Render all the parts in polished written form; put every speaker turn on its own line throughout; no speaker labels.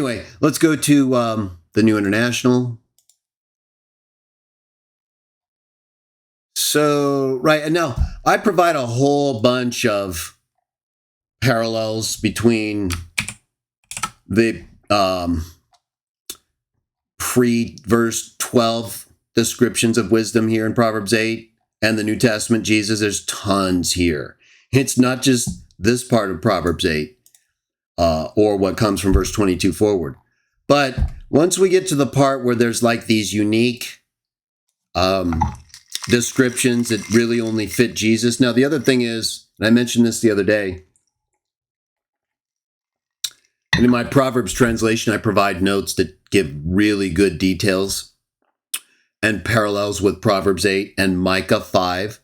Anyway, let's go to the New International. So, right, and now I provide a whole bunch of parallels between the pre-verse 12 descriptions of wisdom here in Proverbs 8 and the New Testament Jesus. There's tons here. It's not just this part of Proverbs 8 or what comes from verse 22 forward. But once we get to the part where there's like these unique descriptions that really only fit Jesus. Now, the other thing is, and I mentioned this the other day, and in my Proverbs translation, I provide notes that give really good details and parallels with Proverbs 8 and Micah 5.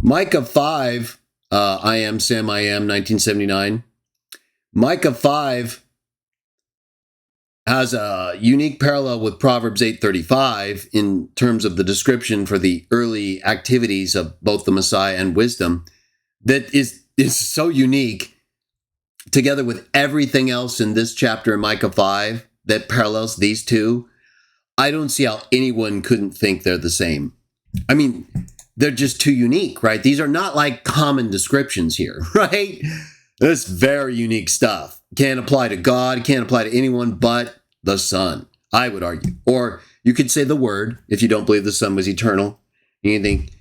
Micah 5, I am Sam, I am, 1979. Micah 5 has a unique parallel with Proverbs 8:35 in terms of the description for the early activities of both the Messiah and wisdom that is so unique, together with everything else in this chapter in Micah 5 that parallels these two. I don't see how anyone couldn't think they're the same. I mean, they're just too unique, right? These are not like common descriptions here, right? This very unique stuff. Can't apply to God, can't apply to anyone but the Son, I would argue. Or you could say the Word, if you don't believe the Son was eternal. You think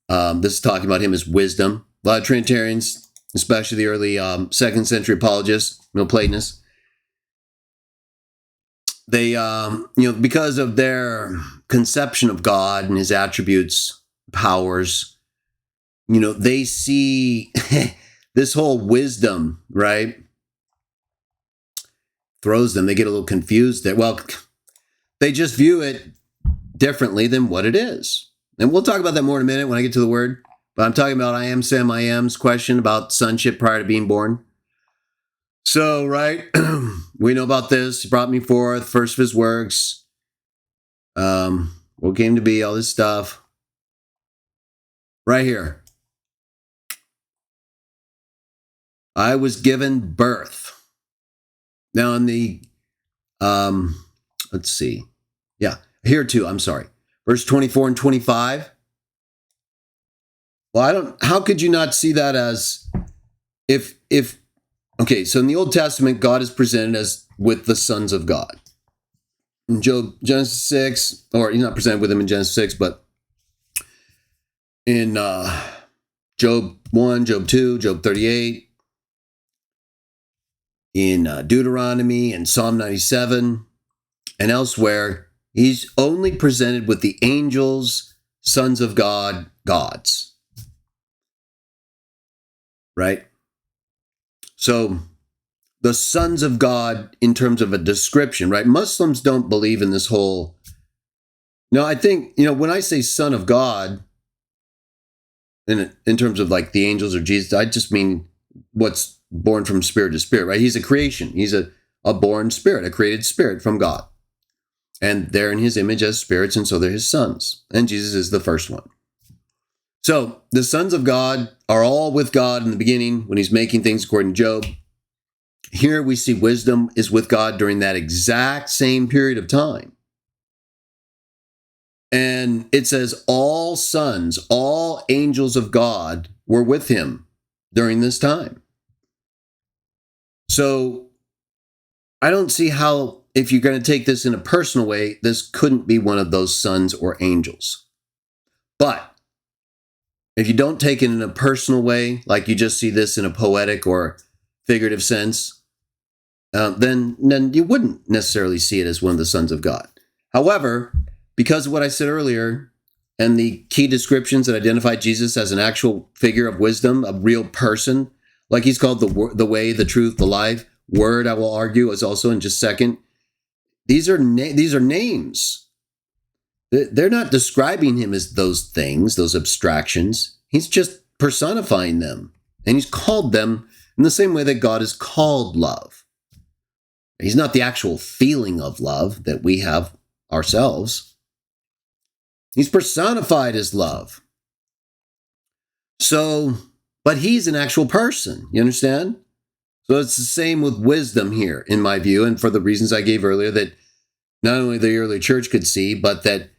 this is talking about him as wisdom. A lot of Trinitarians, especially the early 2nd century apologists, Platonists, they, because of their conception of God and his attributes, powers, they see this whole wisdom, right? Throws them. They get a little confused there. Well, they just view it differently than what it is. And we'll talk about that more in a minute when I get to the word. But I'm talking about I am Sam, I am's question about sonship prior to being born. So, right, we know about this. He brought me forth, first of his works. What came to be, all this stuff. Right here. I was given birth. Now in the, let's see. Yeah, here too, I'm sorry. Verse 24 and 25. Well, how could you not see that as okay, so in the Old Testament, God is presented as with the sons of God. In Genesis 6, or he's not presented with them in Genesis 6, but in Job 1, Job 2, Job 38, in Deuteronomy and Psalm 97 and elsewhere, he's only presented with the angels, sons of God, gods. Right? So the sons of God in terms of a description, right? Muslims don't believe in this whole. No, I think, when I say son of God, in terms of like the angels or Jesus, I just mean what's born from spirit to spirit, right? He's a creation. He's a born spirit, a created spirit from God. And they're in his image as spirits, and so they're his sons. And Jesus is the first one. So the sons of God are all with God in the beginning when he's making things according to Job. Here we see wisdom is with God during that exact same period of time. And it says all sons, all angels of God were with him during this time. So I don't see how, if you're going to take this in a personal way, this couldn't be one of those sons or angels. But if you don't take it in a personal way, like you just see this in a poetic or figurative sense, then you wouldn't necessarily see it as one of the sons of God. However, because of what I said earlier, and the key descriptions that identify Jesus as an actual figure of wisdom, a real person, like he's called the way, the truth, the life. Word, I will argue, is also in just a second. These are names. They're not describing him as those things, those abstractions. He's just personifying them. And he's called them in the same way that God is called love. He's not the actual feeling of love that we have ourselves. He's personified as love. So, but he's an actual person. You understand? So it's the same with wisdom here, in my view, and for the reasons I gave earlier, that not only the early church could see, but that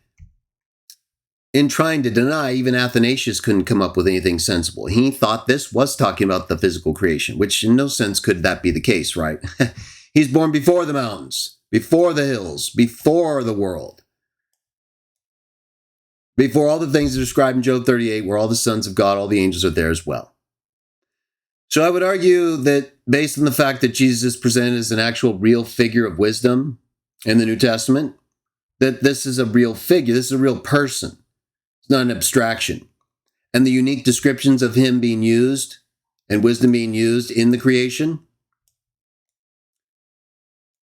in trying to deny, even Athanasius couldn't come up with anything sensible. He thought this was talking about the physical creation, which in no sense could that be the case, right? He's born before the mountains, before the hills, before the world, before all the things described in Job 38, where all the sons of God, all the angels are there as well. So I would argue that based on the fact that Jesus is presented as an actual real figure of wisdom in the New Testament, that this is a real figure, this is a real person. It's not an abstraction. And the unique descriptions of him being used and wisdom being used in the creation,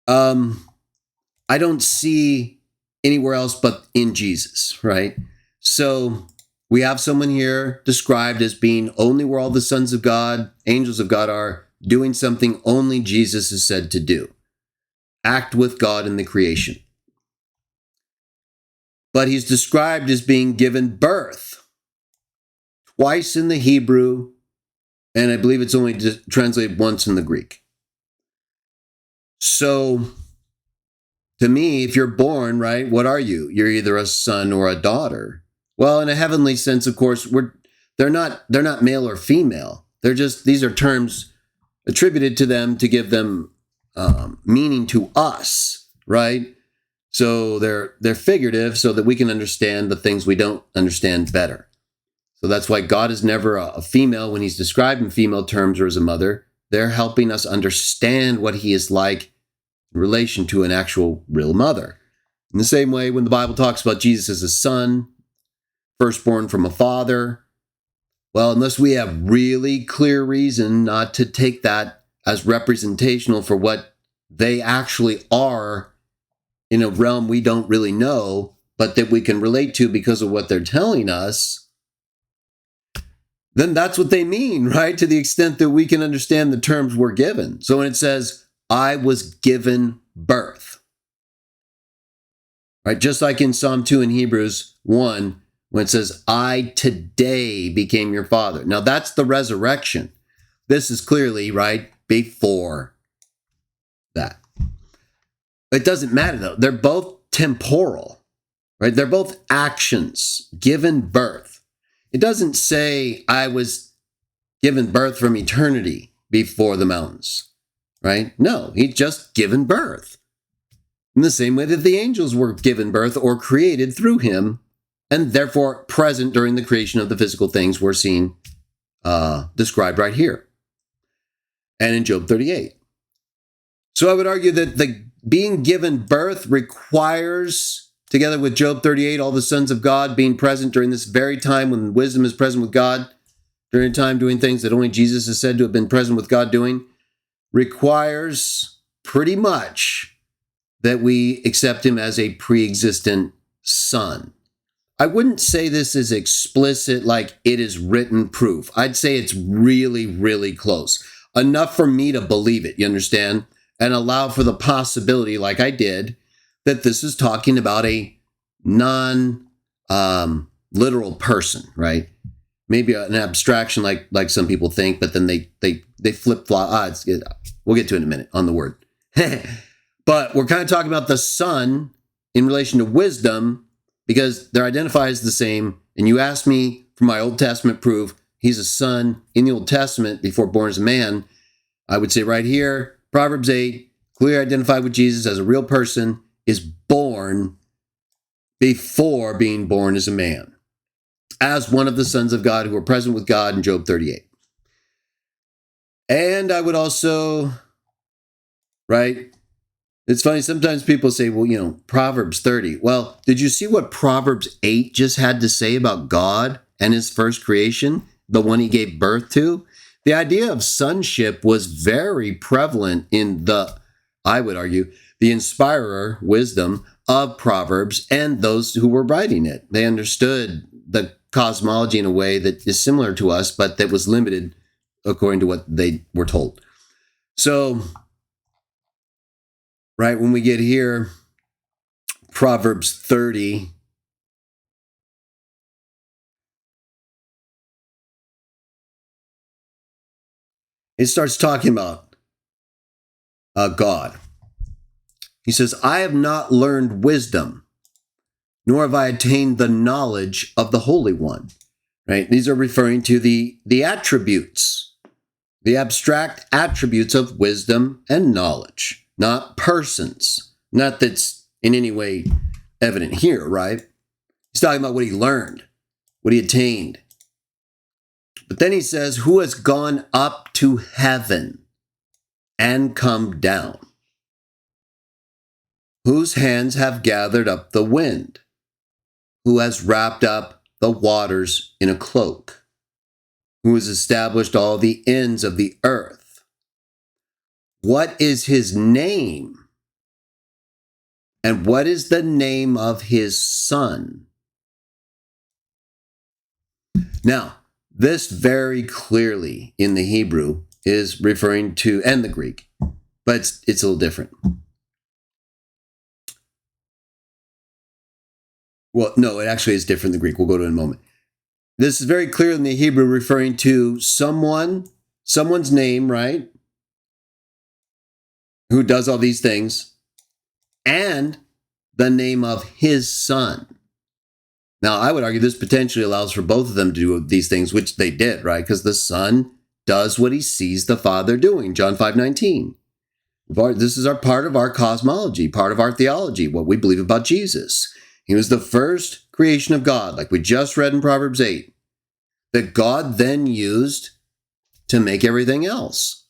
I don't see anywhere else but in Jesus, right? So we have someone here described as being only where all the sons of God, angels of God are, doing something only Jesus is said to do. Act with God in the creation. But he's described as being given birth. Twice in the Hebrew, and I believe it's only translated once in the Greek. So, to me, if you're born, right, what are you? You're either a son or a daughter. Well, in a heavenly sense, of course, they're not male or female. These are terms attributed to them to give them meaning to us, right? So they're figurative so that we can understand the things we don't understand better. So that's why God is never a female when he's described in female terms or as a mother. They're helping us understand what he is like in relation to an actual real mother. In the same way, when the Bible talks about Jesus as a son, firstborn from a father, well, unless we have really clear reason not to take that as representational for what they actually are in a realm we don't really know, but that we can relate to because of what they're telling us, then that's what they mean, right? To the extent that we can understand the terms we're given. So when it says, I was given birth, right? Just like in Psalm 2 and Hebrews 1, when it says, I today became your father. Now that's the resurrection. This is clearly, right, before that. It doesn't matter though. They're both temporal, right? They're both actions, given birth. It doesn't say I was given birth from eternity before the mountains, right? No, he's just given birth. In the same way that the angels were given birth or created through him, and therefore present during the creation of the physical things we're seeing described right here and in Job 38. So I would argue that the being given birth requires, together with Job 38, all the sons of God being present during this very time when wisdom is present with God, during a time doing things that only Jesus is said to have been present with God doing, requires pretty much that we accept him as a preexistent son. I wouldn't say this is explicit, like it is written proof. I'd say it's really, really close. Enough for me to believe it, you understand? And allow for the possibility, like I did, that this is talking about a non-literal person, right? Maybe an abstraction like some people think, but then they flip-flop. We'll get to it in a minute on the word. But we're kind of talking about the son in relation to wisdom because they're identified as the same. And you asked me for my Old Testament proof, he's a son in the Old Testament before born as a man. I would say right here, Proverbs 8, clearly identified with Jesus as a real person, is born before being born as a man, as one of the sons of God who are present with God in Job 38. And I would also, right, it's funny, sometimes people say, well, Proverbs 30. Well, did you see what Proverbs 8 just had to say about God and his first creation, the one he gave birth to? The idea of sonship was very prevalent in I would argue, the inspirer, wisdom of Proverbs and those who were writing it. They understood the cosmology in a way that is similar to us, but that was limited according to what they were told. So, right, when we get here, Proverbs 30, it starts talking about God. He says, I have not learned wisdom, nor have I attained the knowledge of the Holy One. Right? These are referring to the attributes, the abstract attributes of wisdom and knowledge, not persons. Not that's in any way evident here, right? He's talking about what he learned, what he attained. But then he says, who has gone up to heaven and come down? Whose hands have gathered up the wind? Who has wrapped up the waters in a cloak? Who has established all the ends of the earth? What is his name? And what is the name of his son? Now, this very clearly in the Hebrew is referring to, and the Greek, but it's a little different. Well, no, it actually is different in the Greek. We'll go to it in a moment. This is very clear in the Hebrew referring to someone's name, right? Who does all these things, and the name of his son. Now, I would argue this potentially allows for both of them to do these things, which they did, right? Because the son does what he sees the Father doing, John 5:19. This is part of our cosmology, part of our theology, what we believe about Jesus. He was the first creation of God, like we just read in Proverbs 8, that God then used to make everything else.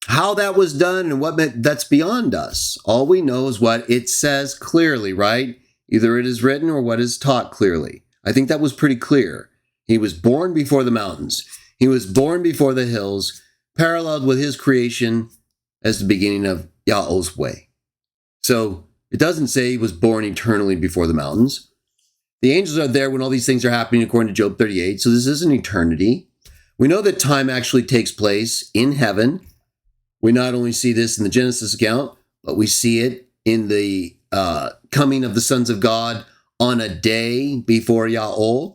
How that was done and that's beyond us. All we know is what it says clearly, right? Either it is written or what is taught clearly. I think that was pretty clear. He was born before the mountains. He was born before the hills, paralleled with his creation as the beginning of Yahweh's way. So it doesn't say he was born eternally before the mountains. The angels are there when all these things are happening according to Job 38. So this isn't eternity. We know that time actually takes place in heaven. We not only see this in the Genesis account, but we see it in the coming of the sons of God on a day before Yahweh.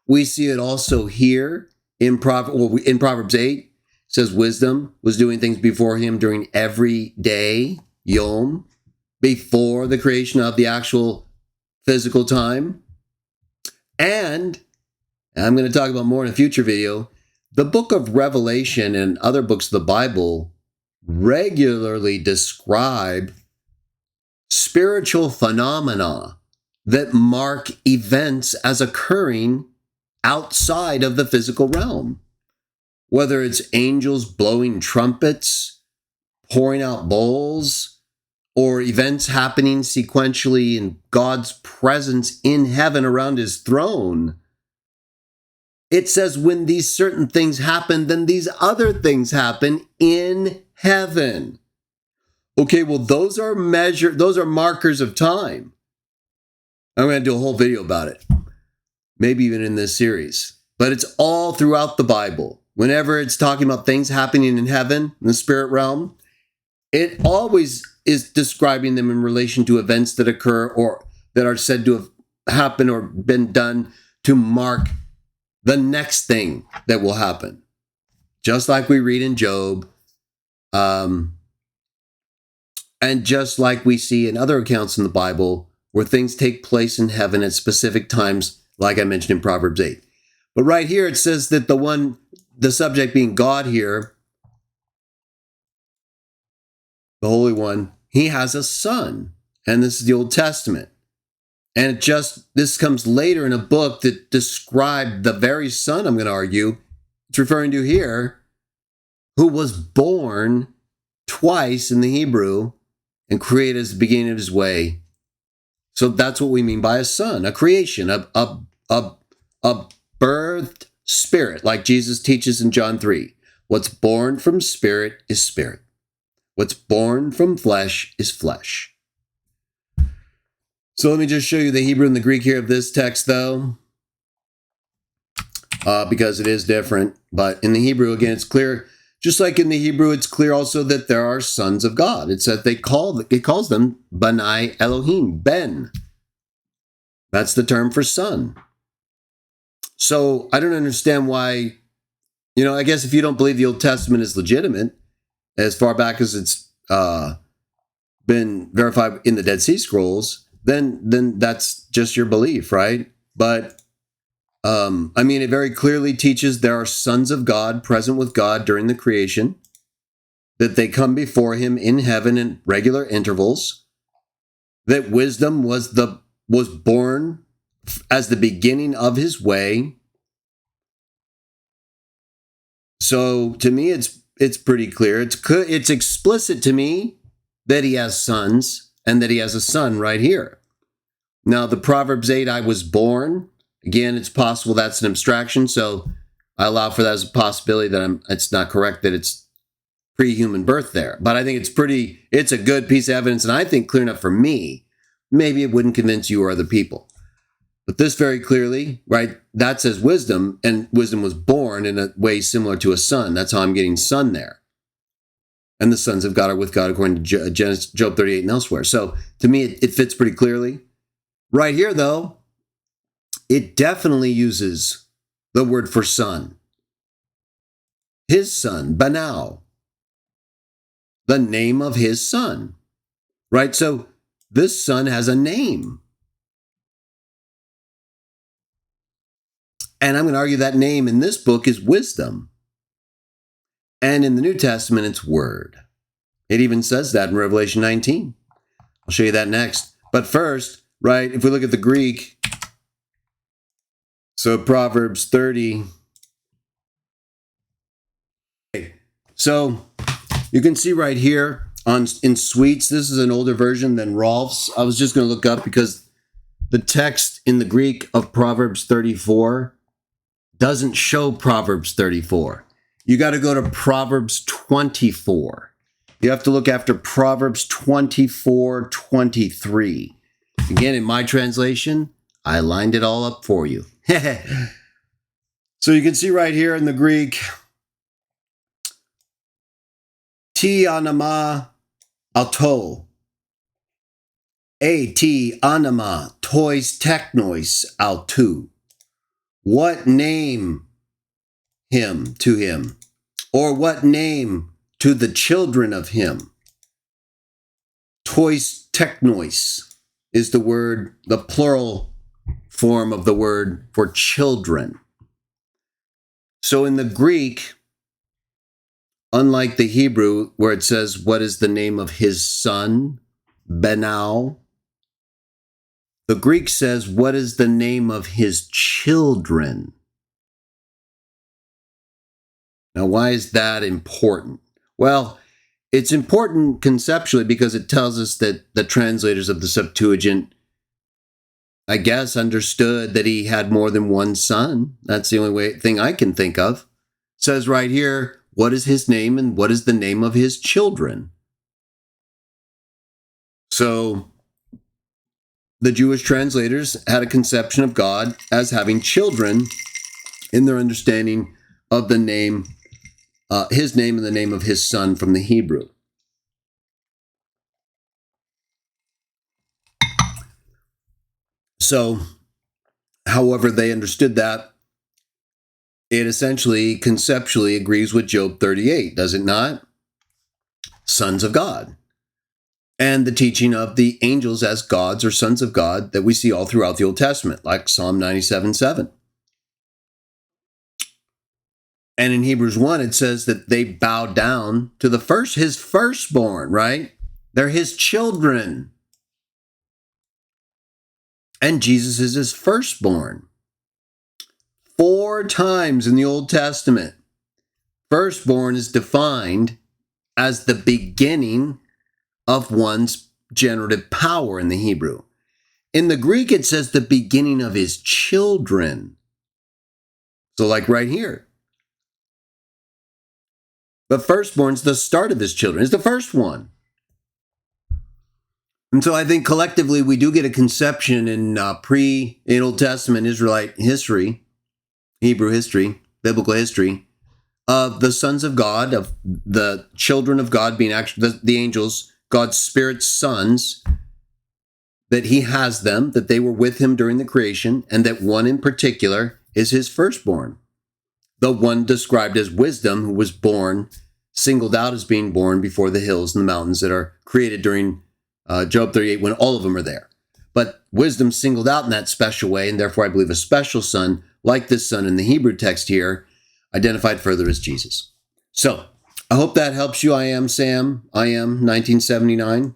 We see it also here in Proverbs 8. It says wisdom was doing things before him during every day, Yom, before the creation of the actual physical time. And I'm going to talk about more in a future video, the book of Revelation and other books of the Bible regularly describe spiritual phenomena that mark events as occurring outside of the physical realm. Whether it's angels blowing trumpets, pouring out bowls, or events happening sequentially in God's presence in heaven around his throne. It says when these certain things happen, then these other things happen in heaven. Okay, well, those are markers of time. I'm going to do a whole video about it, maybe even in this series. But it's all throughout the Bible. Whenever it's talking about things happening in heaven, in the spirit realm, it always is describing them in relation to events that occur or that are said to have happened or been done to mark the next thing that will happen. Just like we read in Job, and just like we see in other accounts in the Bible where things take place in heaven at specific times, like I mentioned in Proverbs 8. But right here it says that the subject being God here, the Holy One, he has a son. And this is the Old Testament. And this comes later in a book that described the very son, I'm going to argue, it's referring to here, who was born twice in the Hebrew and created as the beginning of his way. So that's what we mean by a son, a creation, a birthed spirit, like Jesus teaches in John 3. What's born from spirit is spirit. What's born from flesh is flesh. So let me just show you the Hebrew and the Greek here of this text, though, because it is different. But in the Hebrew, again, it's clear. Just like in the Hebrew, it's clear also that there are sons of God. It says it calls them Banai Elohim, Ben. That's the term for son. So I don't understand why, I guess if you don't believe the Old Testament is legitimate, as far back as it's been verified in the Dead Sea Scrolls, then that's just your belief, right? But I mean, it very clearly teaches there are sons of God present with God during the creation, that they come before him in heaven in regular intervals, that wisdom was born as the beginning of his way. So to me, it's pretty clear. It's explicit to me that he has sons and that he has a son right here. Now, the Proverbs 8, I was born. Again, it's possible that's an abstraction, so I allow for that as a possibility that it's not correct that it's pre-human birth there. But I think it's a good piece of evidence, and I think clear enough for me. Maybe it wouldn't convince you or other people. But this very clearly, right, that says wisdom, and wisdom was born in a way similar to a son. That's how I'm getting son there. And the sons of God are with God, according to Job 38 and elsewhere. So to me, it fits pretty clearly. Right here, though, it definitely uses the word for son. His son, Banao. The name of his son. Right? So this son has a name. And I'm going to argue that name in this book is wisdom. And in the New Testament, it's word. It even says that in Revelation 19. I'll show you that next. But first, right, if we look at the Greek, so Proverbs 30. So you can see right here in Sweets, this is an older version than Rolf's. I was just going to look up because the text in the Greek of Proverbs 34 doesn't show Proverbs 34. You got to go to Proverbs 24. You have to look after Proverbs 24:23. Again, in my translation, I lined it all up for you. So you can see right here in the Greek, ti anama auto, ti anama tois technois autou. What name him to him, or what name to the children of him? Tois technois is the word, the plural form of the word for children. So in the Greek, unlike the Hebrew, where it says, what is the name of his son, Benau, the Greek says, what is the name of his children? Now, why is that important? Well, it's important conceptually because it tells us that the translators of the Septuagint, I guess, understood that he had more than one son. That's the only thing I can think of. It says right here, what is his name and what is the name of his children? So the Jewish translators had a conception of God as having children in their understanding of the name, his name and the name of his son from the Hebrew. So, however they understood that, it essentially conceptually agrees with Job 38, does it not? Sons of God. And the teaching of the angels as gods or sons of God that we see all throughout the Old Testament, like Psalm 97:7. And in Hebrews 1, it says that they bow down to his firstborn, right? They're his children. And Jesus is his firstborn. 4 times in the Old Testament, firstborn is defined as the beginning of one's generative power in the Hebrew. In the Greek, it says the beginning of his children. So like right here. But firstborn's the start of his children. It's the first one. And so I think collectively we do get a conception in Old Testament Israelite history, Hebrew history, biblical history, of the sons of God, of the children of God being actually the angels, God's spirit's sons, that he has them, that they were with him during the creation, and that one in particular is his firstborn. The one described as wisdom, who was born singled out as being born before the hills and the mountains that are created during Job 38 when all of them are there. But wisdom singled out in that special way, and therefore I believe a special son, like this son in the Hebrew text here, identified further as Jesus. So I hope that helps you. I am Sam. I am 1979.